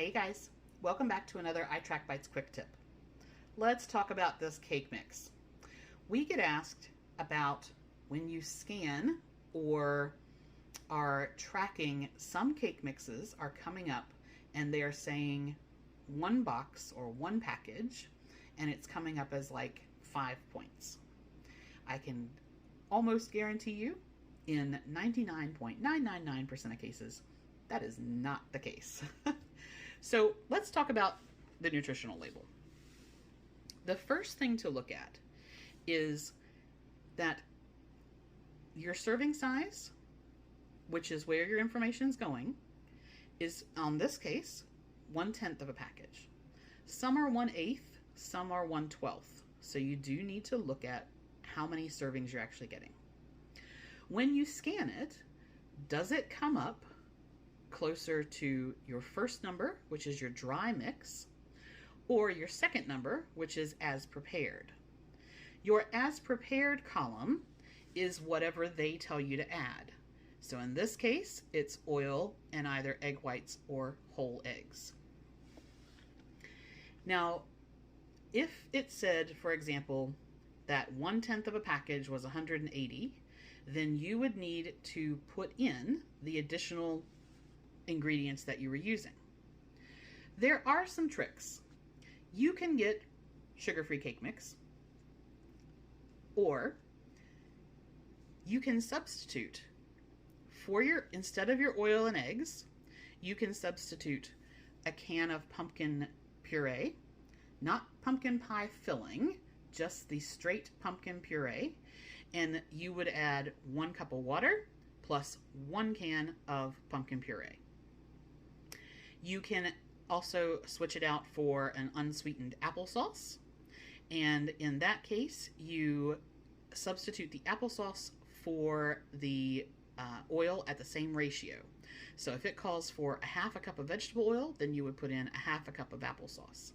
Hey guys, welcome back to another ITRACKBITES quick tip. Let's talk about this cake mix. We get asked about when you scan or are tracking some cake mixes are coming up and they are saying one box or one package and it's coming up as like 5 points. I can almost guarantee you in 99.999% of cases that is not the case. So let's talk about the nutritional label. The first thing to look at is that your serving size, which is where your information is going, is, on this case, 1/10 of a package. Some are 1/8, some are 1/12. So you do need to look at how many servings you're actually getting. When you scan it, does it come up closer to your first number, which is your dry mix, or your second number, which is as prepared? Your as prepared column is whatever they tell you to add. So in this case, it's oil and either egg whites or whole eggs. Now, if it said, for example, that 1/10 of a package was 180, then you would need to put in the additional ingredients that you were using. There are some tricks. You can get sugar-free cake mix, or you can substitute for instead of your oil and eggs, you can substitute a can of pumpkin puree, not pumpkin pie filling, just the straight pumpkin puree, and you would add 1 cup of water plus 1 can of pumpkin puree. You can also switch it out for an unsweetened applesauce, and in that case you substitute the applesauce for the oil at the same ratio. So if it calls for 1/2 cup of vegetable oil, then you would put in 1/2 cup of applesauce.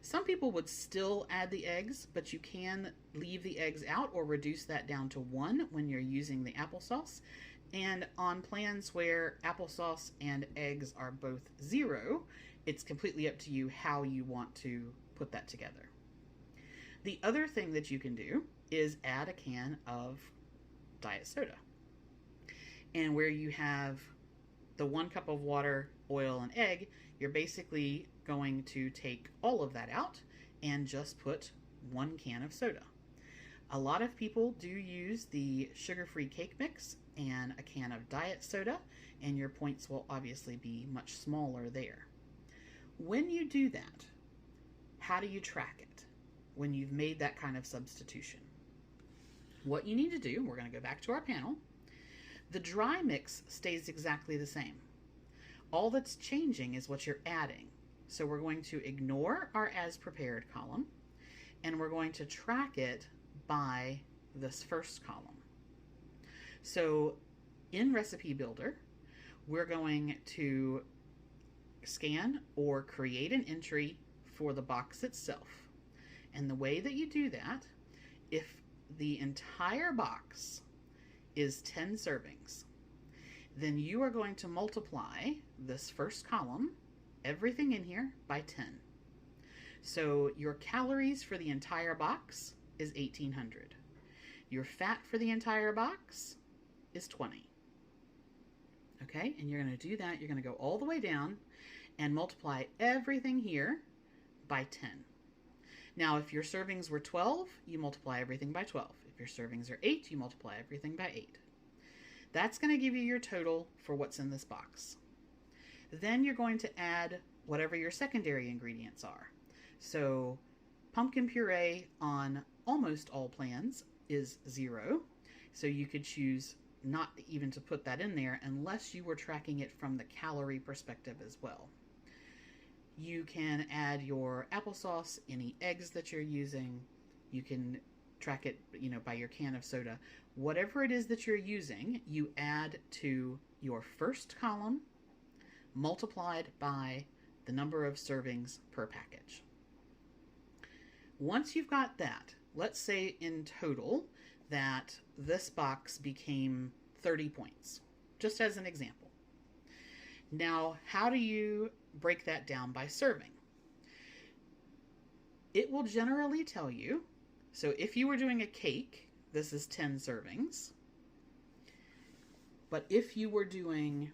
Some people would still add the eggs, but you can leave the eggs out or reduce that down to 1 when you're using the applesauce. And on plans where applesauce and eggs are both 0, it's completely up to you how you want to put that together. The other thing that you can do is add a can of diet soda. And where you have the 1 cup of water, oil, and egg, you're basically going to take all of that out and just put 1 can of soda. A lot of people do use the sugar-free cake mix and a can of diet soda, and your points will obviously be much smaller there. When you do that, how do you track it when you've made that kind of substitution? What you need to do, we're going to go back to our panel. The dry mix stays exactly the same. All that's changing is what you're adding. So we're going to ignore our as prepared column, and we're going to track it by this first column. So in Recipe Builder, we're going to scan or create an entry for the box itself. And the way that you do that, if the entire box is 10 servings, then you are going to multiply this first column, everything in here, by 10. So your calories for the entire box is 1,800. Your fat for the entire box is 20. Okay, and you're going to do that. You're going to go all the way down and multiply everything here by 10. Now, if your servings were 12, you multiply everything by 12. If your servings are 8, you multiply everything by 8. That's going to give you your total for what's in this box. Then you're going to add whatever your secondary ingredients are. So pumpkin puree on almost all plans is 0. So you could choose not even to put that in there unless you were tracking it from the calorie perspective as well. You can add your applesauce, any eggs that you're using. You can track it, by your can of soda. Whatever it is that you're using, you add to your first column multiplied by the number of servings per package. Once you've got that, let's say in total that this box became 30 points, just as an example. Now, how do you break that down by serving? It will generally tell you, so if you were doing a cake, this is 10 servings. But if you were doing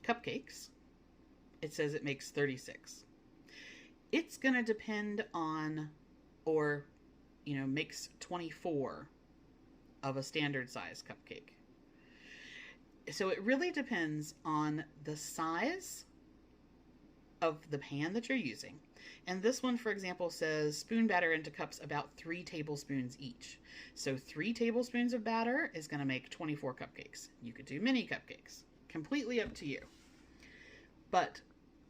cupcakes, it says it makes 36. It's going to depend on, or, makes 24 of a standard size cupcake. So it really depends on the size of the pan that you're using. And this one, for example, says spoon batter into cups about 3 tablespoons each. So 3 tablespoons of batter is going to make 24 cupcakes. You could do mini cupcakes. Completely up to you. But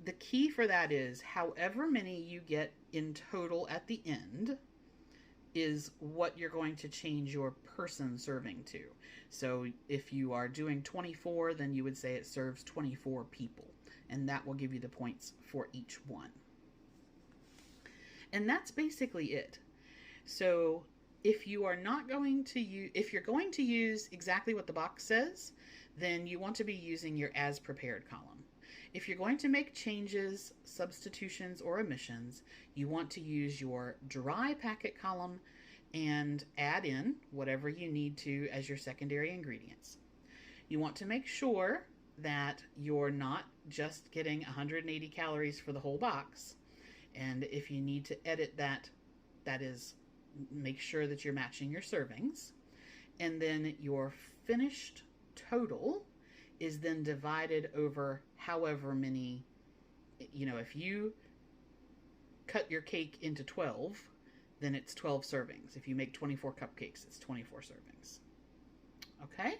the key for that is however many you get in total at the end is what you're going to change your person serving to. So if you are doing 24, then you would say it serves 24 people. And that will give you the points for each one. And that's basically it. So if you are not going to use, if you're going to use exactly what the box says, then you want to be using your as prepared column. If you're going to make changes, substitutions, or omissions, you want to use your dry packet column and add in whatever you need to as your secondary ingredients. You want to make sure that you're not just getting 180 calories for the whole box. And if you need to edit that, that is, make sure that you're matching your servings. And then your finished total is then divided over however many, if you cut your cake into 12, then it's 12 servings. If you make 24 cupcakes, it's 24 servings. Okay?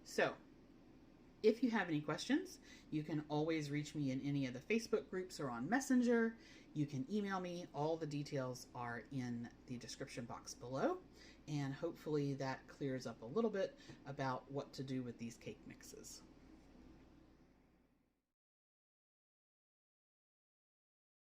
So, if you have any questions, you can always reach me in any of the Facebook groups or on Messenger. You can email me. All the details are in the description box below. And hopefully that clears up a little bit about what to do with these cake mixes.